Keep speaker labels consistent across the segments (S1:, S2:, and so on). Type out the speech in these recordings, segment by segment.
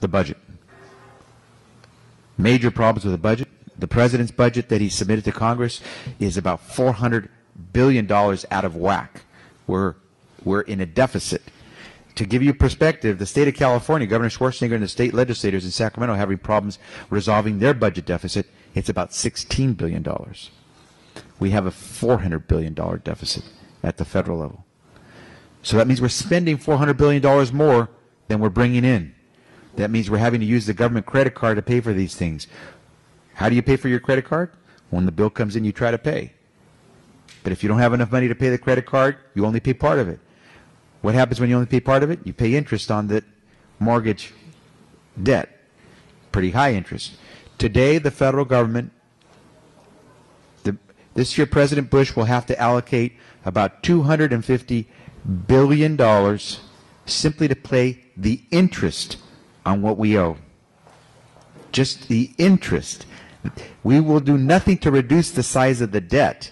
S1: The budget. Major problems with the budget. The president's budget that he submitted to Congress is about $400 billion out of whack. We're in a deficit. To give you perspective, the state of California, Governor Schwarzenegger and the state legislators in Sacramento are having problems resolving their budget deficit. It's about $16 billion. We have a $400 billion deficit at the federal level. So that means we're spending $400 billion more than we're bringing in. That means we're having to use the government credit card to pay for these things. How do you pay for your credit card? When the bill comes in, you try to pay. But if you don't have enough money to pay the credit card, you only pay part of it. What happens when you only pay part of it? You pay interest on the mortgage debt, pretty high interest. Today, the federal government, this year President Bush will have to allocate about $250 billion simply to pay the interest on what we owe. Just the interest. We will do nothing to reduce the size of the debt.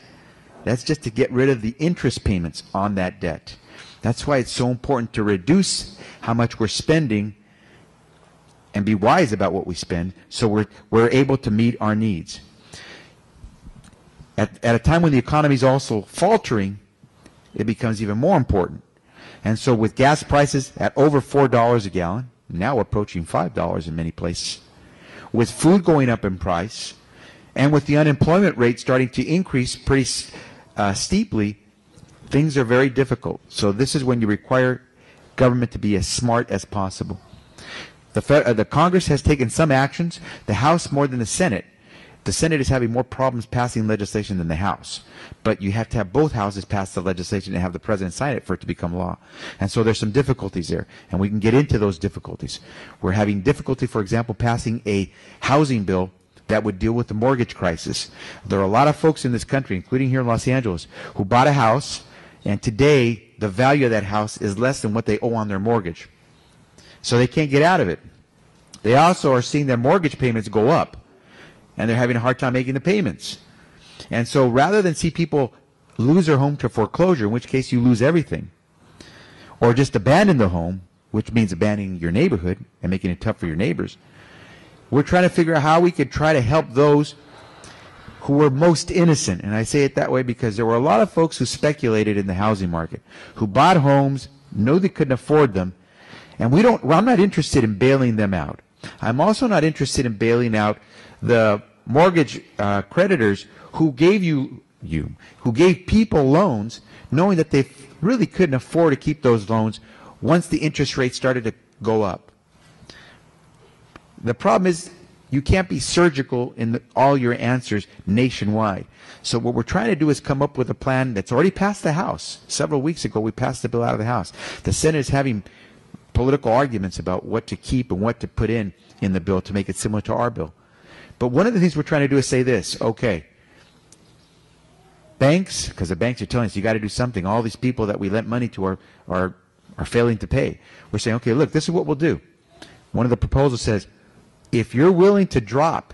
S1: That's just to get rid of the interest payments on that debt. That's why it's so important to reduce how much we're spending and be wise about what we spend so we're able to meet our needs. At a time when the economy is also faltering, it becomes even more important. And so with gas prices at over $4 a gallon, now approaching $5 in many places, with food going up in price, and with the unemployment rate starting to increase pretty steeply, things are very difficult. So this is when you require government to be as smart as possible. The Congress has taken some actions, the House more than the Senate. The Senate is having more problems passing legislation than the House. But you have to have both houses pass the legislation and have the president sign it for it to become law. And so there's some difficulties there, and we can get into those difficulties. We're having difficulty, for example, passing a housing bill that would deal with the mortgage crisis. There are a lot of folks in this country, including here in Los Angeles, who bought a house, and today the value of that house is less than what they owe on their mortgage. So they can't get out of it. They also are seeing their mortgage payments go up, and they're having a hard time making the payments. And so rather than see people lose their home to foreclosure, in which case you lose everything, or just abandon the home, which means abandoning your neighborhood and making it tough for your neighbors, we're trying to figure out how we could try to help those who were most innocent. And I say it that way because there were a lot of folks who speculated in the housing market, who bought homes, know they couldn't afford them, and I'm not interested in bailing them out. I'm also not interested in bailing out the mortgage creditors who gave who gave people loans knowing that they really couldn't afford to keep those loans once the interest rate started to go up. The problem is you can't be surgical in all your answers nationwide. So what we're trying to do is come up with a plan that's already passed the House. Several weeks ago, we passed the bill out of the House. The Senate is having political arguments about what to keep and what to put in the bill to make it similar to our bill. But one of the things we're trying to do is say this, okay, banks, because the banks are telling us you got to do something. All these people that we lent money to are failing to pay. We're saying, okay, look, this is what we'll do. One of the proposals says, if you're willing to drop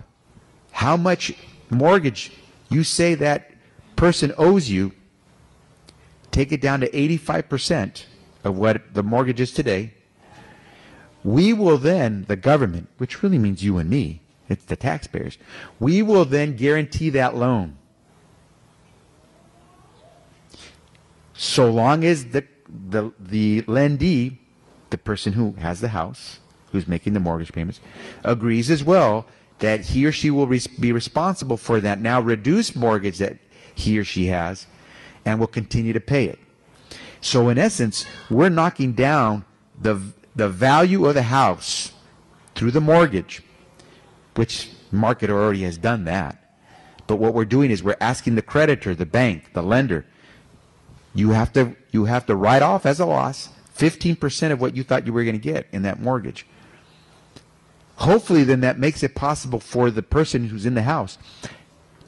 S1: how much mortgage you say that person owes you, take it down to 85% of what the mortgage is today, we will then, the government, which really means you and me, it's the taxpayers, we will then guarantee that loan. So long as the lendee, the person who has the house, who's making the mortgage payments, agrees as well that he or she will be responsible for that now reduced mortgage that he or she has and will continue to pay it. So in essence, we're knocking down the value of the house through the mortgage, which market already has done that. But what we're doing is we're asking the creditor, the bank, the lender, you have to write off as a loss 15% of what you thought you were going to get in that mortgage. Hopefully then that makes it possible for the person who's in the house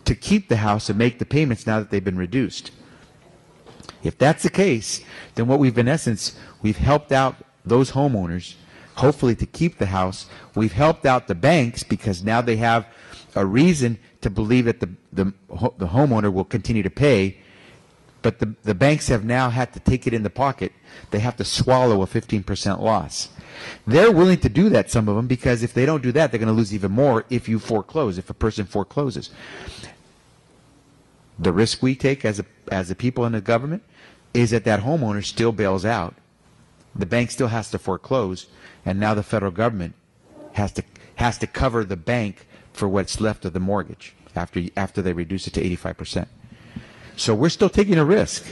S1: to keep the house and make the payments now that they've been reduced. If that's the case, then what we've in essence, we've helped out those homeowners, hopefully to keep the house. We've helped out the banks because now they have a reason to believe that the homeowner will continue to pay. but the banks have now had to take it in the pocket. They have to swallow a 15% loss. They're willing to do that, some of them, because if they don't do that, they're going to lose even more if you foreclose, if a person forecloses. The risk we take as the people in the government is that homeowner still bails out. The bank still has to foreclose, and now the federal government has to cover the bank for what's left of the mortgage after they reduce it to 85%. So we're still taking a risk.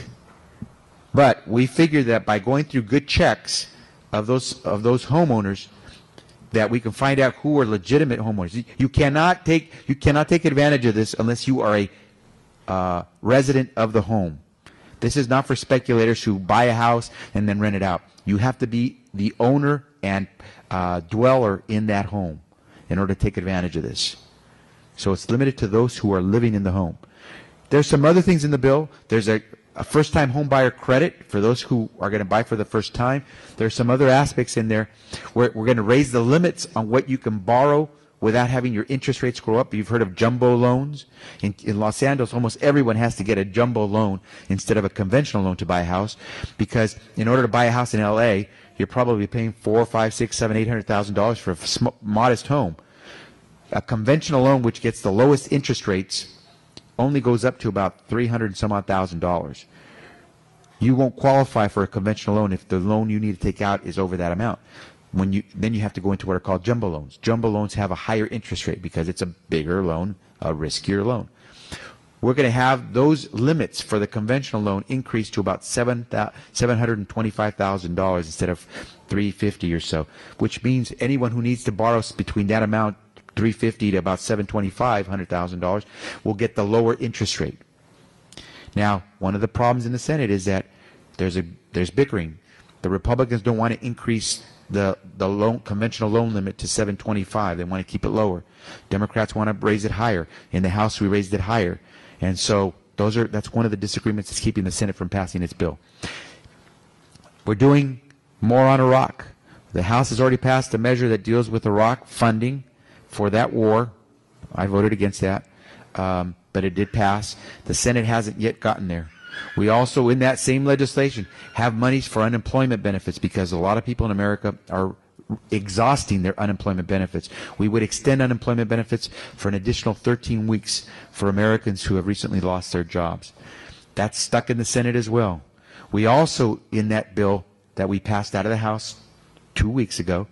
S1: But we figure that by going through good checks of those homeowners, that we can find out who are legitimate homeowners. You cannot take advantage of this unless you are a resident of the home. This is not for speculators who buy a house and then rent it out. You have to be the owner and dweller in that home in order to take advantage of this. So it's limited to those who are living in the home. There's some other things in the bill. There's a first-time home buyer credit for those who are going to buy for the first time. There's some other aspects in there where we're going to raise the limits on what you can borrow without having your interest rates go up. You've heard of jumbo loans. In Los Angeles, almost everyone has to get a jumbo loan instead of a conventional loan to buy a house, because in order to buy a house in L.A., you're probably paying $400,000, $500,000, $600,000, $700,000, $800,000 for a modest home. A conventional loan, which gets the lowest interest rates, only goes up to about $300,000 and some odd $1,000. You won't qualify for a conventional loan if the loan you need to take out is over that amount. Then you have to go into what are called jumbo loans. Jumbo loans have a higher interest rate because it's a bigger loan, a riskier loan. We're going to have those limits for the conventional loan increase to about $725,000 instead of $350,000 or so, which means anyone who needs to borrow between that amount, $350,000 to about $725,000, will get the lower interest rate. Now, one of the problems in the Senate is that there's bickering. The Republicans don't want to increase the conventional loan limit to $725,000. They want to keep it lower. Democrats want to raise it higher. In the House, we raised it higher, and so that's one of the disagreements that's keeping the Senate from passing its bill. We're doing more on Iraq. The House has already passed a measure that deals with Iraq funding for that war. I voted against that, but it did pass. The Senate hasn't yet gotten there. We also, in that same legislation, have monies for unemployment benefits because a lot of people in America are exhausting their unemployment benefits. We would extend unemployment benefits for an additional 13 weeks for Americans who have recently lost their jobs. That's stuck in the Senate as well. We also, in that bill that we passed out of the House 2 weeks ago,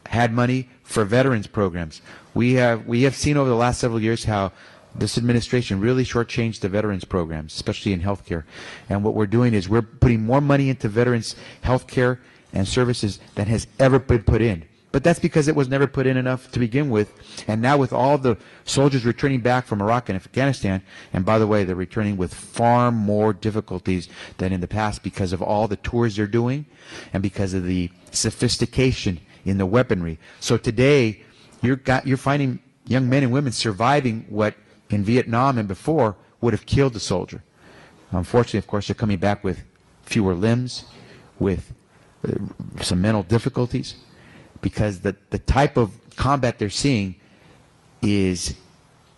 S1: had money for veterans programs. We have seen over the last several years how this administration really shortchanged the veterans programs, especially in health care. And what we're doing is we're putting more money into veterans health care and services than has ever been put in. But that's because it was never put in enough to begin with. And now with all the soldiers returning back from Iraq and Afghanistan, and by the way, they're returning with far more difficulties than in the past because of all the tours they're doing and because of the sophistication in the weaponry. So today, you're finding young men and women surviving what in Vietnam and before would have killed the soldier. Unfortunately, of course, they're coming back with fewer limbs, with some mental difficulties, because the type of combat they're seeing is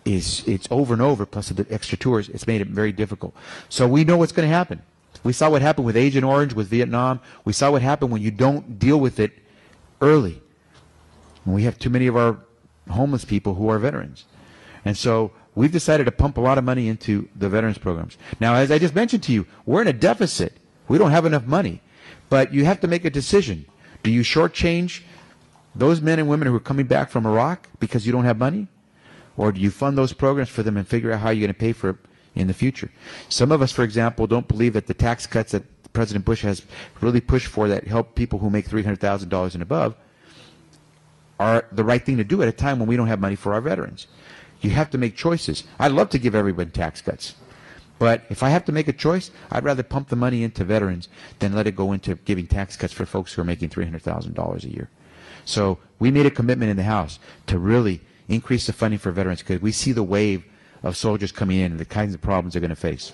S1: it's over and over, plus the extra tours. It's made it very difficult. So we know what's going to happen. We saw what happened with Agent Orange, with Vietnam. We saw what happened when you don't deal with it early. And we have too many of our homeless people who are veterans. And so we've decided to pump a lot of money into the veterans programs. Now, as I just mentioned to you, we're in a deficit. We don't have enough money. But you have to make a decision. Do you shortchange those men and women who are coming back from Iraq because you don't have money? Or do you fund those programs for them and figure out how you're going to pay for it in the future? Some of us, for example, don't believe that the tax cuts that President Bush has really pushed for that help people who make $300,000 and above are the right thing to do at a time when we don't have money for our veterans. You have to make choices. I'd love to give everyone tax cuts. But if I have to make a choice, I'd rather pump the money into veterans than let it go into giving tax cuts for folks who are making $300,000 a year. So we made a commitment in the House to really increase the funding for veterans because we see the wave of soldiers coming in and the kinds of problems they're going to face.